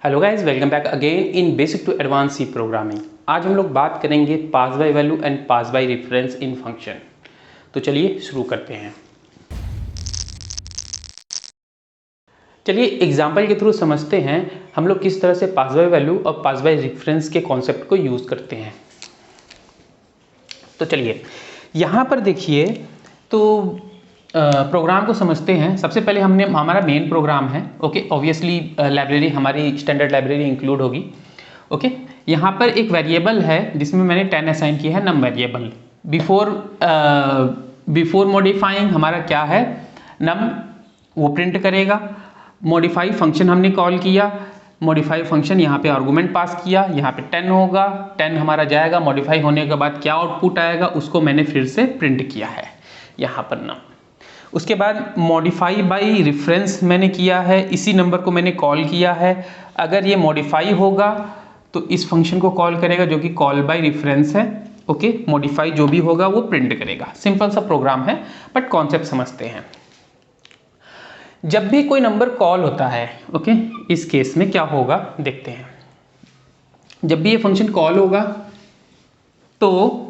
Hello guys, welcome back again in basic to advance C programming. आज हम लोग बात करेंगे pass by value and pass by reference in function. तो चलिए शुरू करते हैं। चलिए एग्जांपल के थ्रू समझते हैं हम लोग किस तरह से पास बाय वैल्यू और पास बाय रेफरेंस के कॉन्सेप्ट को यूज़ करते हैं। तो चलिए यहाँ पर देखिए, तो प्रोग्राम को समझते हैं। सबसे पहले हमारा मेन प्रोग्राम है। ओके, ऑब्वियसली लाइब्रेरी हमारी स्टैंडर्ड लाइब्रेरी इंक्लूड होगी। ओके, यहाँ पर एक वेरिएबल है जिसमें मैंने 10 असाइन किया है, नम वेरिएबल। बिफोर मॉडिफाइंग हमारा क्या है, नम वो प्रिंट करेगा। मॉडिफाई फंक्शन हमने कॉल किया, मॉडिफाई फंक्शन यहाँ पे आर्गुमेंट पास किया, यहाँ पे 10 होगा, 10 हमारा जाएगा। मॉडिफाई होने के बाद क्या आउटपुट आएगा उसको मैंने फिर से प्रिंट किया है यहाँ पर नम। उसके बाद मॉडिफाई बाय रेफरेंस मैंने किया है, इसी नंबर को मैंने कॉल किया है। अगर ये मॉडिफाई होगा तो इस फंक्शन को कॉल करेगा जो कि कॉल बाय रेफरेंस है। ओके, मॉडिफाई जो भी होगा वो प्रिंट करेगा। सिंपल सा प्रोग्राम है, बट कॉन्सेप्ट समझते हैं। जब भी कोई नंबर कॉल होता है, ओके, इस केस में क्या होगा देखते हैं। जब भी ये फंक्शन कॉल होगा तो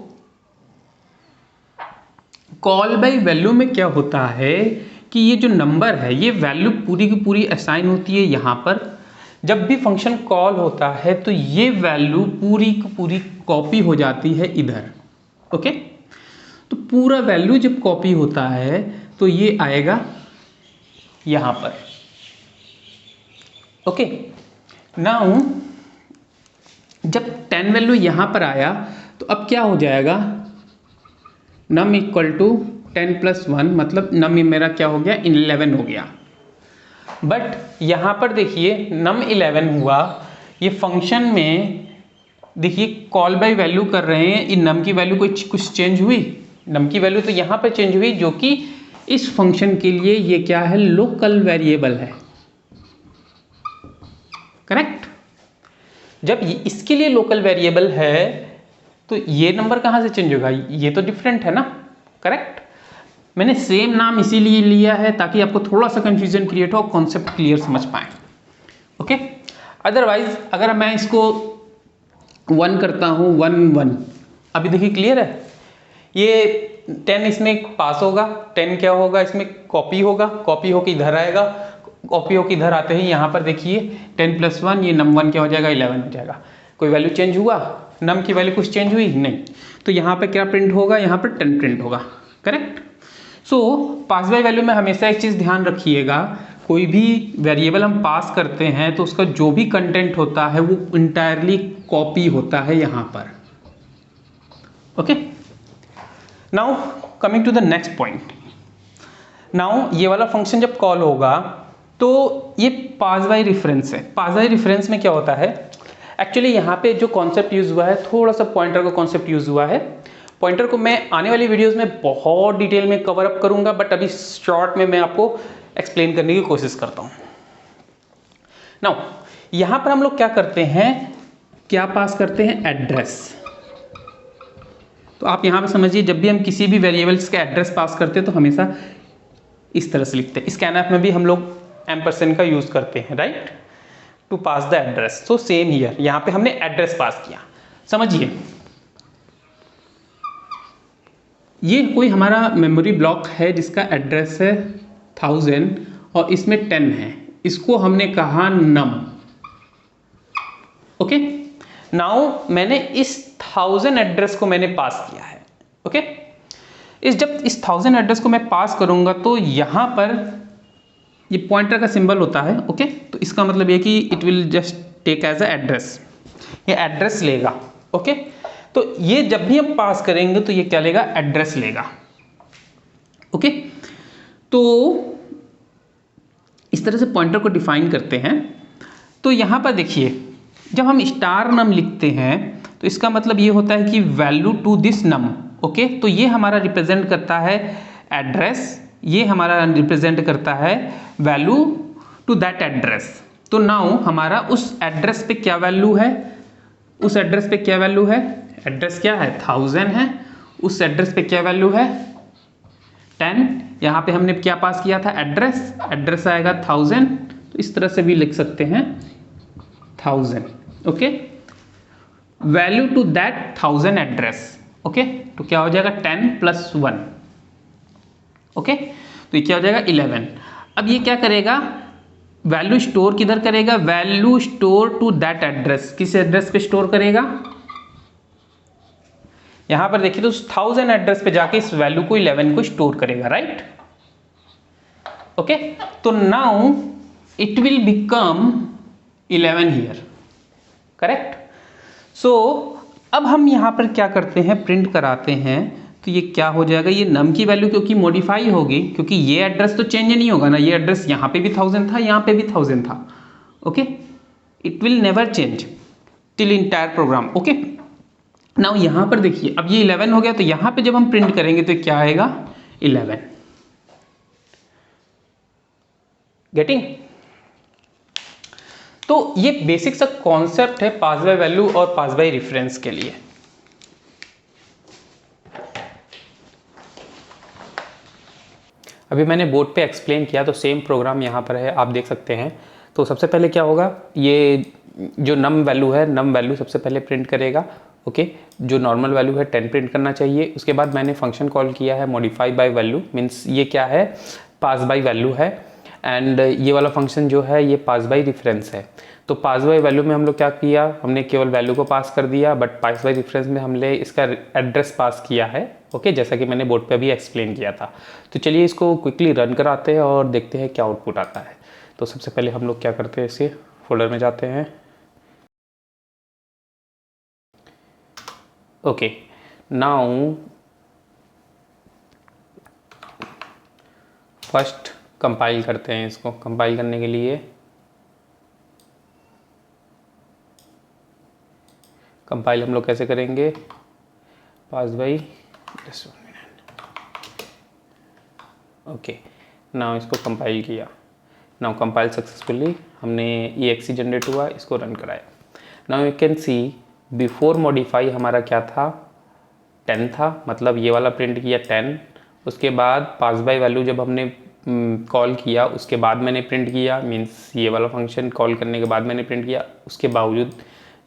कॉल बाय वैल्यू में क्या होता है कि ये जो नंबर है ये वैल्यू पूरी की पूरी असाइन होती है यहाँ पर। जब भी फंक्शन कॉल होता है तो ये वैल्यू पूरी की पूरी कॉपी हो जाती है इधर। ओके, तो पूरा वैल्यू जब कॉपी होता है तो ये आएगा यहाँ पर। ओके, नाउ जब 10 वैल्यू यहाँ पर आया तो अब क्या हो जाएगा, नम इक्वल टू 10 प्लस 1, मतलब नम मेरा क्या हो गया, 11 हो गया। बट यहाँ पर देखिए नम 11 हुआ, ये फंक्शन में देखिए कॉल बाय वैल्यू कर रहे हैं, इन नम की वैल्यू कुछ चेंज हुई। नम की वैल्यू तो यहाँ पर चेंज हुई जो कि इस फंक्शन के लिए ये क्या है, लोकल वेरिएबल है। करेक्ट। जब इसके लिए लोकल वेरिएबल है तो ये नंबर कहाँ से चेंज होगा, ये तो डिफरेंट है ना। करेक्ट। मैंने सेम नाम इसीलिए लिया है ताकि आपको थोड़ा सा कंफ्यूजन क्रिएट हो, कॉन्सेप्ट क्लियर समझ पाए। ओके, अदरवाइज अगर मैं इसको 1 करता हूँ 1 1, अभी देखिए क्लियर है, ये 10 इसमें पास होगा, 10 क्या होगा इसमें कॉपी होगा, कॉपी होकर इधर आएगा, कॉपी होकर इधर आते ही यहाँ पर देखिए 10 प्लस 1, ये नम 1 क्या हो जाएगा, 11 हो जाएगा। कोई वैल्यू चेंज हुआ, नम की वैल्यू कुछ चेंज हुई नहीं, तो यहाँ पे क्या प्रिंट होगा, यहाँ पर 10 प्रिंट होगा। Correct. So pass by value में हमेशा एक चीज़ ध्यान रखिएगा, कोई भी वेरिएबल हम पास करते हैं तो उसका जो भी कंटेंट होता है वो इंटायरली कॉपी होता है यहाँ पर। Okay, now coming to the next point. Now ये वाला फंक्शन जब कॉल होगा तो ये पास बाय रेफरेंस है। पास बाय रेफरेंस में क्या होता है, एक्चुअली यहाँ पे जो कॉन्सेप्ट यूज हुआ है, थोड़ा सा पॉइंटर का कॉन्सेप्ट यूज हुआ है। पॉइंटर को मैं आने वाली वीडियोस में बहुत डिटेल में कवर अप करूंगा, बट अभी शॉर्ट में मैं आपको एक्सप्लेन करने की कोशिश करता हूँ। नाउ यहाँ पर हम लोग क्या करते हैं, क्या पास करते हैं, एड्रेस। तो आप यहाँ पे समझिए, जब भी हम किसी भी वेरिएबल्स का एड्रेस पास करते हैं तो हमेशा इस तरह से लिखते हैं। स्कैनफ में भी हम लोग एम्परसेंड का यूज करते हैं, right, to pass the address. So same here, यहाँ पे हमने एड्रेस पास किया। समझिए, ये कोई हमारा मेमोरी ब्लॉक है जिसका एड्रेस है 1000 और इसमें 10 है, इसको हमने कहा नम। ओके, नाउ मैंने इस 1000 एड्रेस को मैंने पास किया है। ओके, जब इस 1000 एड्रेस को मैं पास करूंगा तो यहां पर ये पॉइंटर का सिंबल होता है। ओके, तो इसका मतलब ये कि it will just take as a address, ये एड्रेस लेगा। ओके, तो ये जब भी हम पास करेंगे तो ये क्या लेगा, एड्रेस लेगा। ओके, तो इस तरह से पॉइंटर को डिफाइन करते हैं। तो यहां पर देखिए, जब हम स्टार नम लिखते हैं तो इसका मतलब ये होता है कि value to this num. Okay, तो ये हमारा रिप्रेजेंट करता है एड्रेस, ये हमारा रिप्रेजेंट करता है वैल्यू टू दैट एड्रेस। तो नाउ हमारा उस एड्रेस पे क्या वैल्यू है, उस एड्रेस पे क्या वैल्यू है, एड्रेस क्या है 1000 है, उस एड्रेस पे क्या वैल्यू है 10। यहाँ पे हमने क्या पास किया था, एड्रेस, एड्रेस आएगा 1000। तो इस तरह से भी लिख सकते हैं 1000, okay, value to that 1000 address, okay, तो क्या हो जाएगा 10 + 1, ओके, तो ये क्या हो जाएगा 11। अब ये क्या करेगा, वैल्यू स्टोर किधर करेगा, value store to that address, किस एड्रेस पे स्टोर करेगा, यहां पर देखिए तो 1000 एड्रेस पे जाके इस वैल्यू को 11 को स्टोर करेगा, राइट, ओके, तो now it will become 11 here, correct. So अब हम यहां पर क्या करते हैं, प्रिंट कराते हैं, तो ये क्या हो जाएगा, ये नम की वैल्यू क्योंकि मॉडिफाई होगी, क्योंकि ये एड्रेस तो चेंज नहीं होगा ना, ये एड्रेस यहाँ पे भी 1000 था, यहाँ पे भी 1000 था, okay, it will never change till entire program, okay. Now यहाँ पर देखिए अब ये 11 हो गया, तो यहाँ पे जब हम प्रिंट करेंगे तो क्या आएगा 11, गेटिंग। तो ये बेसिक सा कॉन्सेप्ट है पास बाय वैल्यू और पास बाय रेफरेंस के लिए। अभी मैंने बोर्ड पे एक्सप्लेन किया, तो सेम प्रोग्राम यहाँ पर है, आप देख सकते हैं। तो सबसे पहले क्या होगा, ये जो नम वैल्यू है, नम वैल्यू सबसे पहले प्रिंट करेगा, ओके, जो नॉर्मल वैल्यू है 10 प्रिंट करना चाहिए। उसके बाद मैंने फंक्शन कॉल किया है मॉडिफाई बाय वैल्यू, मीन्स ये क्या है, पास बाय वैल्यू है, एंड ये वाला फंक्शन जो है ये पास बाय रेफरेंस है। तो पास बाय वैल्यू में हम लोग क्या किया, हमने केवल वैल्यू को पास कर दिया, बट पास बाय रेफरेंस में हमने इसका एड्रेस पास किया है, ओके, जैसा कि मैंने बोर्ड पे अभी एक्सप्लेन किया था। तो चलिए इसको क्विकली रन कराते हैं और देखते हैं क्या आउटपुट आता है। तो सबसे पहले हम लोग क्या करते हैं, इसे फोल्डर में जाते हैं, ओके, नाउ फर्स्ट कंपाइल करते हैं इसको। कंपाइल करने के लिए कंपाइल हम लोग कैसे करेंगे, पास बाय, ओके, नाउ इसको कंपाइल किया, नाउ कंपाइल सक्सेसफुली, हमने EXE जनरेट हुआ, इसको रन कराया। Now you can see before modify हमारा क्या था, 10 था, मतलब ये वाला प्रिंट किया 10। उसके बाद पास बाय वैल्यू जब हमने कॉल किया, उसके बाद मैंने प्रिंट किया, मीन्स ये वाला फंक्शन कॉल करने के बाद मैंने प्रिंट किया, उसके बावजूद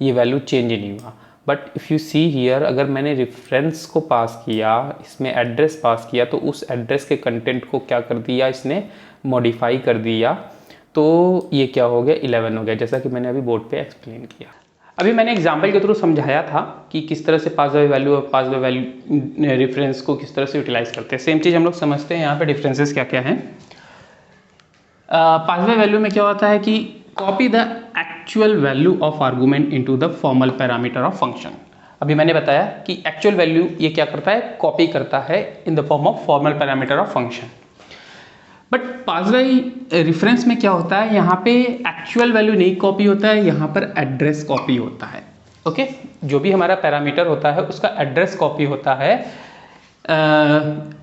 ये वैल्यू चेंज नहीं हुआ। But if you see here, अगर मैंने रेफरेंस को पास किया, इसमें एड्रेस पास किया, तो उस एड्रेस के कंटेंट को क्या कर दिया, इसने मॉडिफाई कर दिया, तो ये क्या हो गया 11 हो गया, जैसा कि मैंने अभी बोर्ड पे एक्सप्लेन किया। अभी मैंने एग्जाम्पल के थ्रू समझाया था कि किस तरह से पास बाय वैल्यू और पास बाय वैल्यू रेफरेंस को किस तरह से यूटिलाइज करते हैं। सेम चीज़ हम लोग समझते हैं यहाँ पे डिफरेंसेस क्या क्या हैं। पास बाय वैल्यू में क्या होता है कि copy the actual value of argument into the formal parameter of function. अभी मैंने बताया कि एक्चुअल वैल्यू ये क्या करता है, कॉपी करता है in the form of formal parameter of function. But pass by reference में क्या होता है, यहाँ पे एक्चुअल वैल्यू नहीं कॉपी होता है, यहाँ पर एड्रेस कॉपी होता है, ओके, जो भी हमारा पैरामीटर होता है उसका एड्रेस कॉपी होता है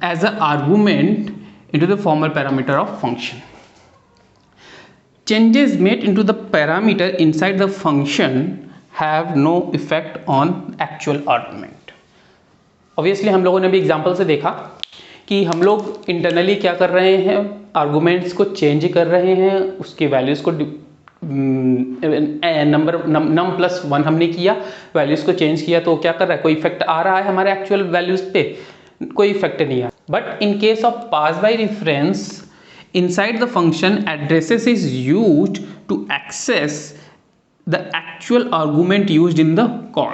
as a argument into the formal parameter of function. Changes made into the parameter inside the function have no effect on actual argument. Obviously हम लोगों ने भी एग्जाम्पल से देखा कि हम लोग इंटरनली क्या कर रहे हैं, आर्गूमेंट्स को चेंज कर रहे हैं, उसकी वैल्यूज़ को नम प्लस 1 हमने किया, वैल्यूज़ को चेंज किया, तो क्या कर रहा है, कोई इफेक्ट आ रहा है हमारे एक्चुअल वैल्यूज़ पे, कोई इफेक्ट नहीं आ। But in case of pass by reference, inside the function addresses is used to access the actual argument used in the call,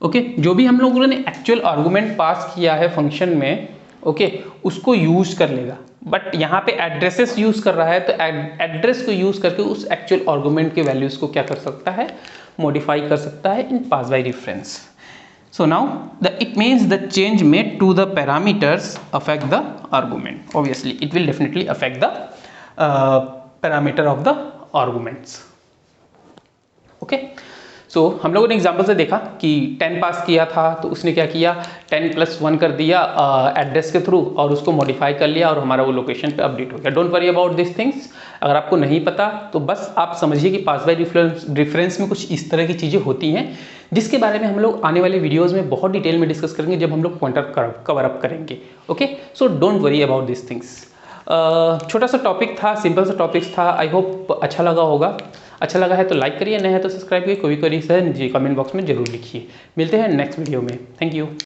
okay, जो भी हम लोगों ने एक्चुअल आर्गूमेंट पास किया है फंक्शन में, ओके, उसको यूज कर लेगा। बट यहाँ पे एड्रेसेस यूज कर रहा है, तो एड्रेस को यूज करके उस एक्चुअल आर्गूमेंट के वैल्यूज को क्या कर सकता है, मॉडिफाई कर सकता है in pass by reference. So now it means the change made to the parameters affect the argument. Obviously it will definitely affect the parameter of the arguments. Okay, so हम लोगों ने एग्जाम्पल से देखा कि 10 पास किया था, तो उसने क्या किया, 10 + 1 कर दिया एड्रेस के थ्रू, और उसको मॉडिफाई कर लिया, और हमारा वो लोकेशन पे अपडेट हो गया। Don't worry about this things. अगर आपको नहीं पता तो बस आप समझिए कि पास बाय रेफरेंस में कुछ इस तरह की चीज़ें होती हैं, जिसके बारे में हम लोग आने वाले वीडियोज़ में बहुत डिटेल में डिस्कस करेंगे जब हम लोग पॉइंटर कवर अप करेंगे। Okay, so don't worry about this things. छोटा सा टॉपिक था, सिंपल सा टॉपिक था, आई होप अच्छा लगा होगा। अच्छा लगा है तो लाइक करिए, नया है तो सब्सक्राइब करिए, कोई क्वेरी है नीचे कमेंट बॉक्स में जरूर लिखिए। मिलते हैं नेक्स्ट वीडियो में। Thank you.